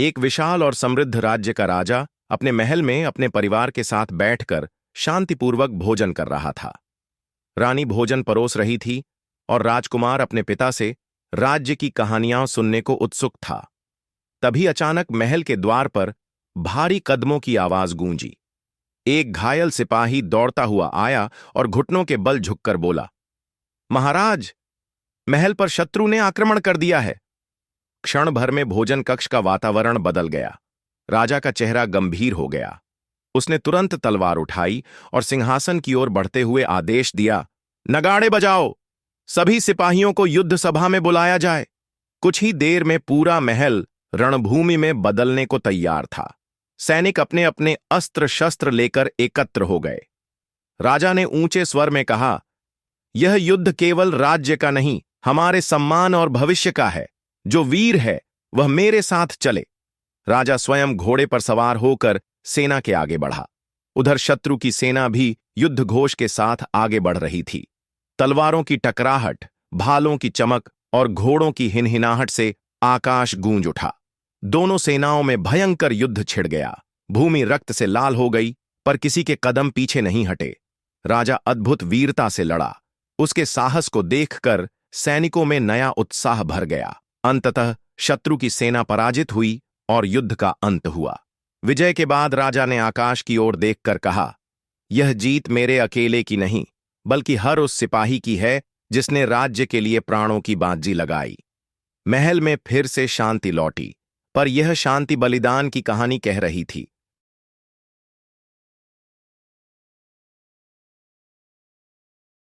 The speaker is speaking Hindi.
एक विशाल और समृद्ध राज्य का राजा अपने महल में अपने परिवार के साथ बैठकर शांतिपूर्वक भोजन कर रहा था। रानी भोजन परोस रही थी और राजकुमार अपने पिता से राज्य की कहानियां सुनने को उत्सुक था। तभी अचानक महल के द्वार पर भारी कदमों की आवाज गूंजी। एक घायल सिपाही दौड़ता हुआ आया और घुटनों के बल झुककर बोला, महाराज, महल पर शत्रु ने आक्रमण कर दिया है। क्षण भर में भोजन कक्ष का वातावरण बदल गया। राजा का चेहरा गंभीर हो गया। उसने तुरंत तलवार उठाई और सिंहासन की ओर बढ़ते हुए आदेश दिया, नगाड़े बजाओ, सभी सिपाहियों को युद्ध सभा में बुलाया जाए। कुछ ही देर में पूरा महल रणभूमि में बदलने को तैयार था। सैनिक अपने अपने अस्त्र शस्त्र लेकर एकत्र हो गए। राजा ने ऊंचे स्वर में कहा, यह युद्ध केवल राज्य का नहीं, हमारे सम्मान और भविष्य का है। जो वीर है वह मेरे साथ चले। राजा स्वयं घोड़े पर सवार होकर सेना के आगे बढ़ा। उधर शत्रु की सेना भी युद्ध घोष के साथ आगे बढ़ रही थी। तलवारों की टकराहट, भालों की चमक और घोड़ों की हिनहिनाहट से आकाश गूंज उठा। दोनों सेनाओं में भयंकर युद्ध छिड़ गया। भूमि रक्त से लाल हो गई, पर किसी के कदम पीछे नहीं हटे। राजा अद्भुत वीरता से लड़ा। उसके साहस को देखकर सैनिकों में नया उत्साह भर गया। अंततः शत्रु की सेना पराजित हुई और युद्ध का अंत हुआ। विजय के बाद राजा ने आकाश की ओर देखकर कहा, यह जीत मेरे अकेले की नहीं, बल्कि हर उस सिपाही की है जिसने राज्य के लिए प्राणों की बाजी लगाई। महल में फिर से शांति लौटी, पर यह शांति बलिदान की कहानी कह रही थी।